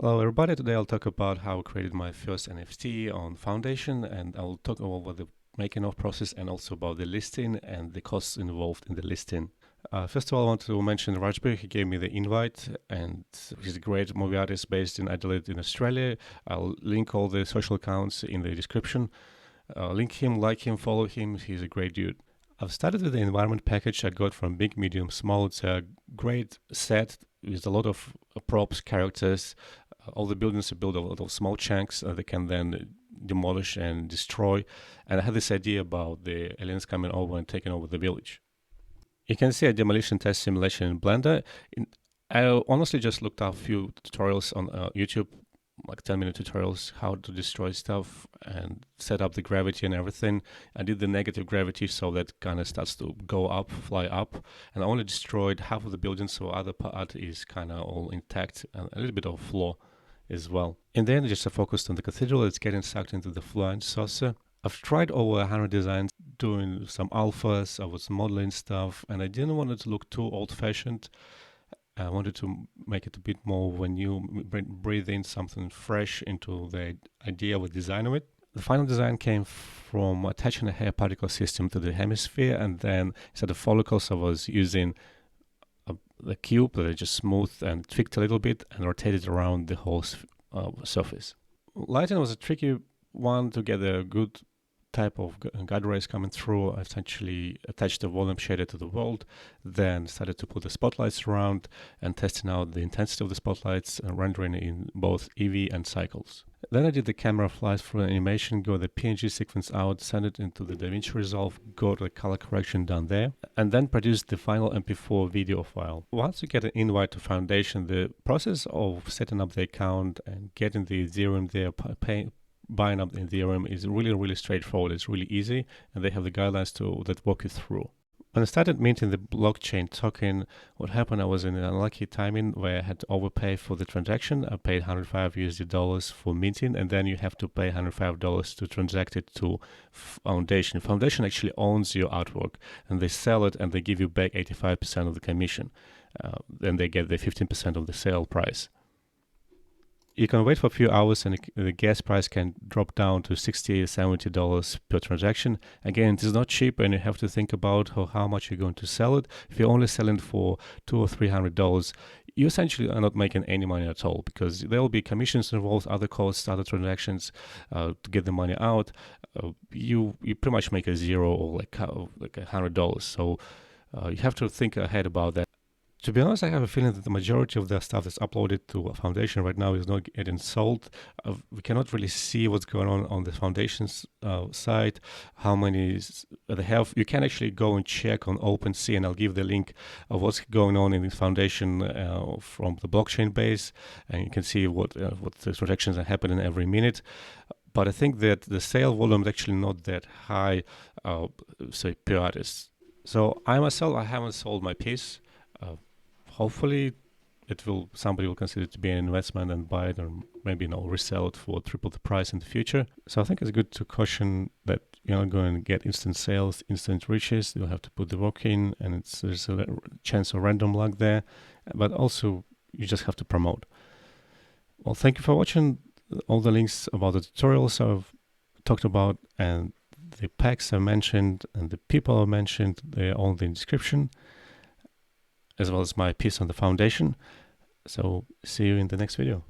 Hello everybody, today I'll talk about how I created my first NFT on Foundation, and I'll talk about the making of process and also about the listing and the costs involved in the listing. First of all, I want to mention Rajbir. He gave me the invite, and he's a great movie artist based in Adelaide in Australia. I'll link all the social accounts in the description. Link him, like him, follow him. He's a great dude. I've started with the environment package I got from Big, Medium, Small. It's a great set with a lot of props, characters. All the buildings are built out of small chunks they can then demolish and destroy. And I had this idea about the aliens coming over and taking over the village. You can see a demolition test simulation in Blender. I honestly just looked up a few tutorials on YouTube, like 10-minute tutorials, how to destroy stuff and set up the gravity and everything. I did the negative gravity so that kind of starts to go up, fly up. And I only destroyed half of the building, so other part is kind of all intact and a little bit of floor as well. In the end, just focused on the cathedral. It's getting sucked into the fluent saucer. I've tried over 100 designs, doing some alphas, I was modeling stuff, and I didn't want it to look too old-fashioned. I wanted to make it a bit more when you breathe in something fresh into the idea of a design of it. The final design came from attaching a hair particle system to the hemisphere, and then instead of follicles, I was using the cube that I just smoothed and tweaked a little bit and rotated around the whole surface. Lighting was a tricky one to get a good type of guide rays coming through. I essentially attached the volume shader to the world, then started to put the spotlights around and testing out the intensity of the spotlights and rendering in both EV and cycles. Then I did the camera flies through an animation, got the PNG sequence out, send it into the DaVinci Resolve, got the color correction done there, and then produced the final MP4 video file. Once you get an invite to Foundation, the process of setting up the account and getting the Ethereum there, buying up the Ethereum is really straightforward. It's really easy, and they have the guidelines that walk you through. When I started minting the blockchain token, what happened, I was in an unlucky timing where I had to overpay for the transaction. I paid $105 for minting, and then you have to pay $105 to transact it to Foundation. Foundation actually owns your artwork, and they sell it, and they give you back 85% of the commission. Then they get the 15% of the sale price. You can wait for a few hours and the gas price can drop down to $60, $70 per transaction. Again, it is not cheap and you have to think about how much you're going to sell it. If you're only selling for $200 or $300, you essentially are not making any money at all because there will be commissions involved, other costs, other transactions to get the money out. You pretty much make a zero or like $100. So you have to think ahead about that. To be honest, I have a feeling that the majority of the stuff that's uploaded to a Foundation right now is not getting sold. We cannot really see what's going on the Foundation's side, how many they have. You can actually go and check on OpenSea, and I'll give the link of what's going on in the Foundation from the blockchain base, and you can see what the transactions are happening every minute. But I think that the sale volume is actually not that high, say, per artist. So I myself, I haven't sold my piece. Hopefully somebody will consider it to be an investment and buy it, or maybe resell it for triple the price in the future. So I think it's good to caution that you're not going to get instant sales, instant riches. You'll have to put the work in, and there's a chance of random luck there. But also, you just have to promote. Well, thank you for watching. All the links about the tutorials I've talked about and the packs I mentioned and the people I mentioned, they're all in the description, as well as my piece on the Foundation. So see you in the next video.